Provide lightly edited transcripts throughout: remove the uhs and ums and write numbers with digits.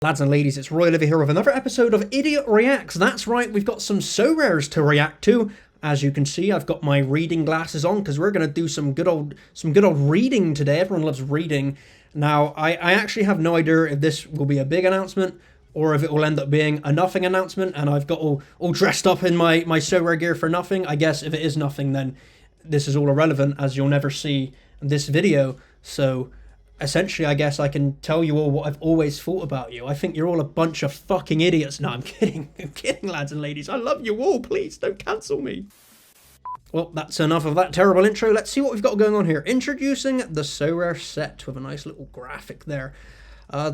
Lads and ladies, it's Royalivi here with another episode of Idiot Reacts. That's right, we've got some Sorares to react to. As you can see, I've got my reading glasses on because we're going to do some good old reading today. Everyone loves reading. Now, I actually have no idea if this will be a big announcement or if it will end up being a nothing announcement, and I've got all dressed up in my Sorare gear for nothing. I guess if it is nothing, then this is all irrelevant, as you'll never see this video. So essentially, I guess I can tell you all what I've always thought about you. I think you're all a bunch of fucking idiots. No, I'm kidding. I'm kidding, lads and ladies. I love you all. Please don't cancel me. Well, that's enough of that terrible intro. Let's see what we've got going on here. Introducing the Sorare Set with a nice little graphic there.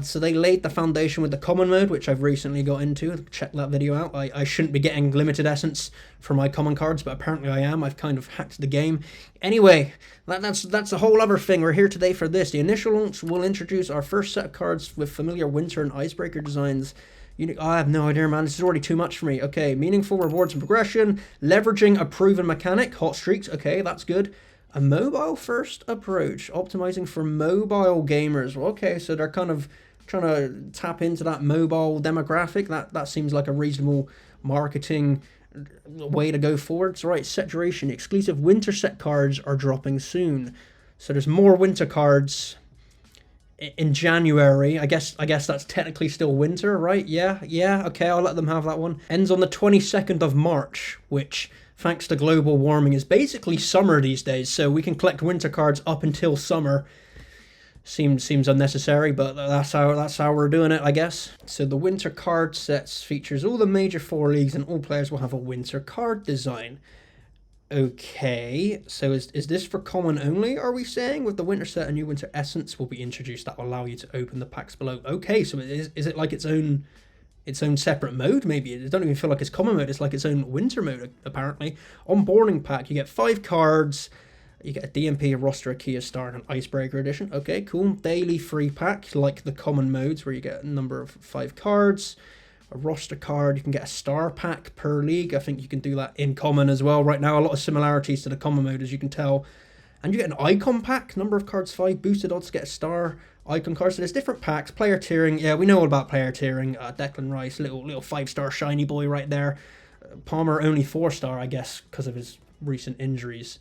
So they laid the foundation with the common mode, which I've recently got into. Check that video out. I shouldn't be getting limited essence for my common cards, but apparently I am. I've kind of hacked the game. Anyway, that's a whole other thing. We're here today for this. The initial launch will introduce our first set of cards with familiar winter and icebreaker designs. I have no idea, man. This is already too much for me. Okay, meaningful rewards and progression. Leveraging a proven mechanic. Hot streaks. Okay, that's good. A mobile-first approach, optimizing for mobile gamers. Well, okay, so they're kind of trying to tap into that mobile demographic. That seems like a reasonable marketing way to go forward. So, right, set duration. Exclusive winter set cards are dropping soon. So there's more winter cards in January. I guess that's technically still winter, right? Yeah, okay, I'll let them have that one. Ends on the 22nd of March, which, thanks to global warming, is basically summer these days, so we can collect winter cards up until summer. Seems unnecessary, but that's how we're doing it, I guess. So the winter card sets features all the major 4 leagues, and all players will have a winter card design. Okay, so is this for common only, are we saying? With the winter set, a new winter essence will be introduced that will allow you to open the packs below. Okay, so is it like its own separate mode, maybe? It don't even feel like it's common mode, it's like its own winter mode, apparently. Onboarding pack, you get 5 cards, you get a DMP, a roster, a key, a star, and an icebreaker edition. Okay, cool. Daily free pack, like the common modes, where you get a number of 5 cards. A roster card, you can get a star pack per league. I think you can do that in common as well. Right now, a lot of similarities to the common mode, as you can tell. And you get an icon pack, number of cards 5, boosted odds to get a star icon card. So there's different packs, player tiering. Yeah, we know all about player tiering. Declan Rice, little 5-star shiny boy right there. Palmer only 4-star, I guess, because of his recent injuries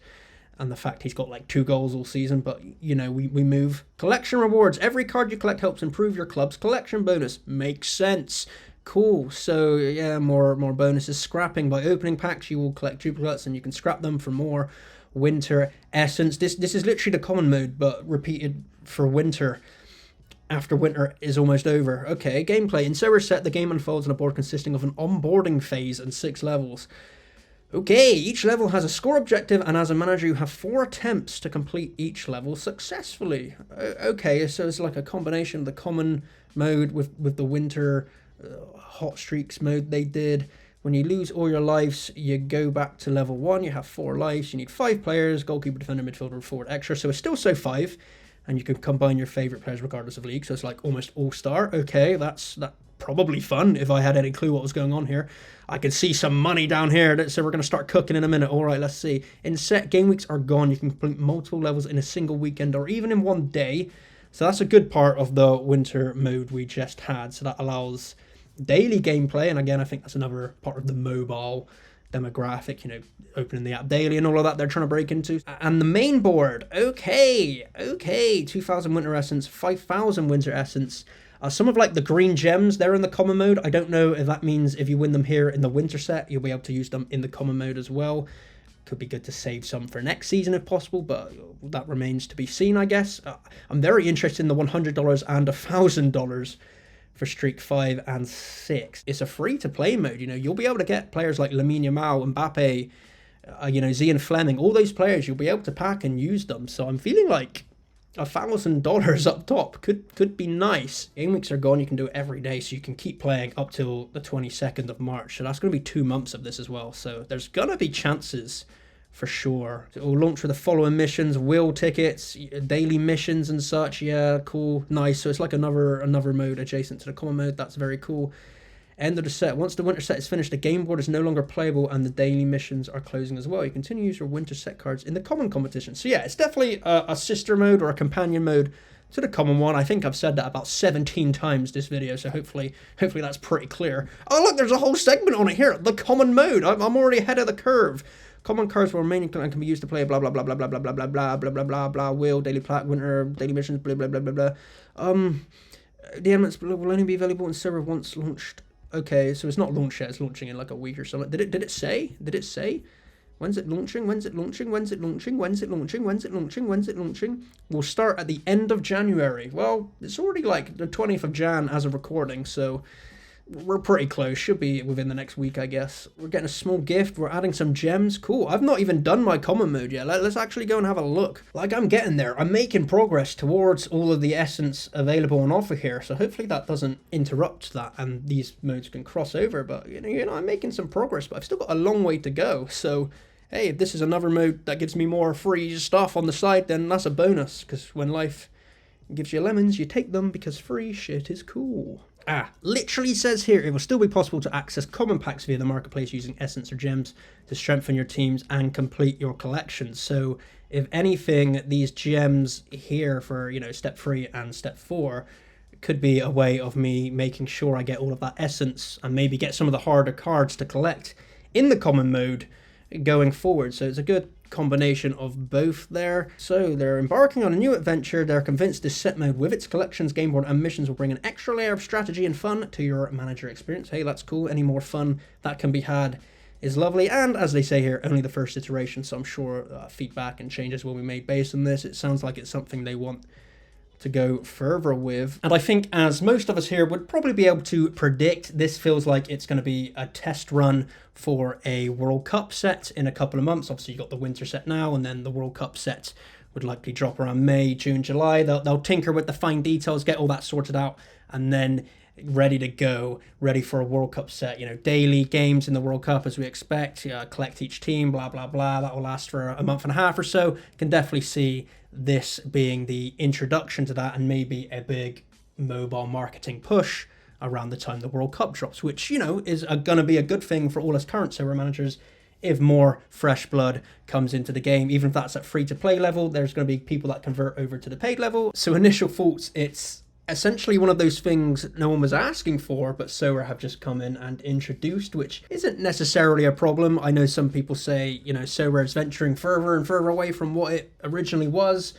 and the fact he's got like 2 goals all season. But, you know, we move. Collection rewards. Every card you collect helps improve your club's collection bonus. Makes sense. Cool. So yeah, more bonuses. Scrapping. By opening packs, you will collect duplicates and you can scrap them for more winter essence. This is literally the common mode, but repeated for winter after winter is almost over. Okay, gameplay. In Sorare Set, the game unfolds on a board consisting of an onboarding phase and 6 levels. Okay, each level has a score objective, and as a manager you have 4 attempts to complete each level successfully. Okay, so it's like a combination of the common mode with the winter hot streaks mode they did. When you lose all your lives, you go back to level 1. You have 4 lives. You need 5 players, goalkeeper, defender, midfielder, and forward extra. So it's still so 5, and you can combine your favorite players regardless of league. So it's like almost all-star. Okay, that's probably fun if I had any clue what was going on here. I can see some money down here, so we're going to start cooking in a minute. All right, let's see. In set, game weeks are gone. You can complete multiple levels in a single weekend or even in one day. So that's a good part of the winter mode we just had. So that allows daily gameplay, and again, I think that's another part of the mobile demographic, you know, opening the app daily and all of that they're trying to break into. And the main board, okay, 2,000 winter essence, 5,000 winter essence. Some of like the green gems, they're in the common mode. I don't know if that means if you win them here in the winter set, you'll be able to use them in the common mode as well. Could be good to save some for next season if possible, but that remains to be seen, I guess. I'm very interested in the $100 and $1,000 for Streak 5 and 6. It's a free-to-play mode, you know. You'll be able to get players like Lamine Yamal, Mbappe, you know, Zian Fleming, all those players, you'll be able to pack and use them. So I'm feeling like $1,000 up top could be nice. Game weeks are gone, you can do it every day, so you can keep playing up till the 22nd of March. So that's going to be 2 months of this as well. So there's going to be chances for sure. It will launch with the following missions: wheel tickets, daily missions and such. Yeah, cool, nice. So it's like another mode adjacent to the common mode. That's very cool. End of the set. Once the winter set is finished, the game board is no longer playable and the daily missions are closing as well. You continue to use your winter set cards in the common competition. So yeah, it's definitely a sister mode or a companion mode to the common one. I think I've said that about 17 times this video, so hopefully that's pretty clear. Oh look, there's a whole segment on it here, the common mode. I'm already ahead of the curve. Common cards for remaining and can be used to play blah blah blah blah blah blah blah blah blah blah blah blah blah wheel, daily plat, winter, daily missions, blah blah blah blah blah. The elements will only be available in server once launched. Okay, so it's not launched yet, it's launching in like a week or something. Did it say? Did it say? When's it launching? When's it launching? When's it launching? When's it launching? When's it launching? When's it launching? We'll start at the end of January. Well, it's already like the 20th of Jan as of recording, so we're pretty close. Should be within the next week, I guess. We're getting a small gift. We're adding some gems. Cool. I've not even done my common mode yet. Let's actually go and have a look. Like, I'm getting there. I'm making progress towards all of the essence available on offer here. So hopefully that doesn't interrupt that and these modes can cross over. But, you know, I'm making some progress, but I've still got a long way to go. So, hey, if this is another mode that gives me more free stuff on the side, then that's a bonus. Because when life gives you lemons, you take them because free shit is cool. Literally says here, it will still be possible to access common packs via the marketplace using essence or gems to strengthen your teams and complete your collection. So if anything, these gems here for, you know, step 3 and step 4 could be a way of me making sure I get all of that essence and maybe get some of the harder cards to collect in the common mode going forward. So it's a good combination of both there. So they're embarking on a new adventure. They're convinced this set mode with its collections, game board and missions will bring an extra layer of strategy and fun to your manager experience. Hey, that's cool. Any more fun that can be had is lovely. And as they say here, only the first iteration, so I'm sure feedback and changes will be made based on this. It sounds like it's something they want to go further with. And I think, as most of us here would probably be able to predict, this feels like it's going to be a test run for a World Cup set in a couple of months. Obviously, you've got the Winter Set now, and then the World Cup set would likely drop around May, June, July. They'll tinker with the fine details, get all that sorted out, and then ready to go, ready for a World Cup set. You know, daily games in the World Cup as we expect, collect each team, blah, blah, blah. That will last for a month and a half or so. Can definitely see this being the introduction to that and maybe a big mobile marketing push around the time the World Cup drops, which, you know, is going to be a good thing for all us current Sorare managers if more fresh blood comes into the game. Even if that's at free-to-play level, there's going to be people that convert over to the paid level. So initial thoughts, it's essentially one of those things no one was asking for, but Sorare have just come in and introduced, which isn't necessarily a problem. I know some people say, you know, Sorare is venturing further and further away from what it originally was,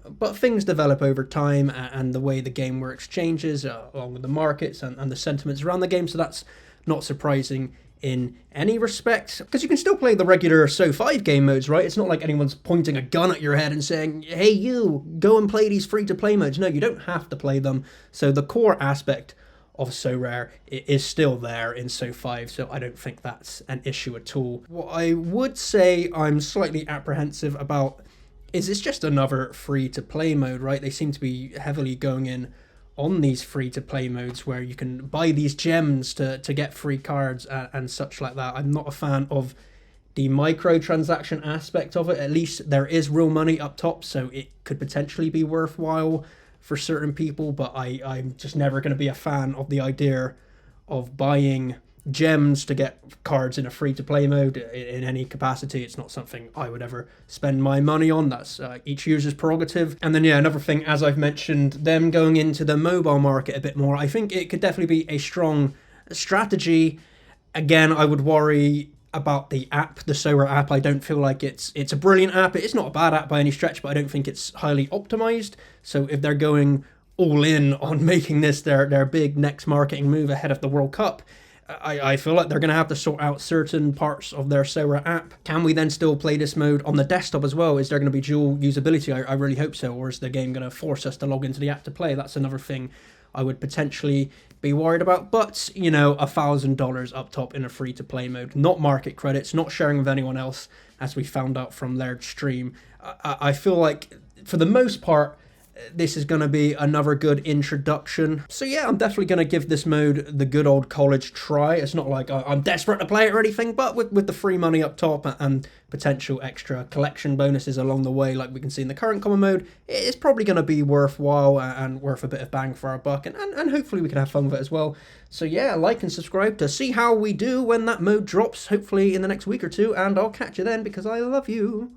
but things develop over time and the way the game works changes along with the markets and the sentiments around the game, so that's not surprising in any respect, because you can still play the regular So5 game modes, right? It's not like anyone's pointing a gun at your head and saying, hey, you, go and play these free-to-play modes. No, you don't have to play them. So the core aspect of Sorare is still there in So5, so I don't think that's an issue at all. What I would say I'm slightly apprehensive about is it's just another free-to-play mode, right? They seem to be heavily going in on these free-to-play modes where you can buy these gems to get free cards and such like that. I'm not a fan of the microtransaction aspect of it. At least there is real money up top, so it could potentially be worthwhile for certain people, but I'm just never going to be a fan of the idea of buying gems to get cards in a free-to-play mode in any capacity. It's not something I would ever spend my money on. That's each user's prerogative. And then, yeah, another thing, as I've mentioned, them going into the mobile market a bit more, I think it could definitely be a strong strategy. Again, I would worry about the app, the Sorare app. I don't feel like it's a brilliant app. It's not a bad app by any stretch, but I don't think it's highly optimized. So if they're going all in on making this their big next marketing move ahead of the World Cup, I feel like they're going to have to sort out certain parts of their Sorare app. Can we then still play this mode on the desktop as well? Is there going to be dual usability? I really hope so. Or is the game going to force us to log into the app to play? That's another thing I would potentially be worried about. But, you know, $1,000 up top in a free-to-play mode. Not market credits, not sharing with anyone else, as we found out from their stream. I feel like, for the most part, this is going to be another good introduction. So yeah, I'm definitely going to give this mode the good old college try. It's not like I'm desperate to play it or anything, but with the free money up top and potential extra collection bonuses along the way, like we can see in the current common mode, it's probably going to be worthwhile and worth a bit of bang for our buck, and hopefully we can have fun with it as well. So yeah, like and subscribe to see how we do when that mode drops, hopefully in the next week or two, and I'll catch you then because I love you.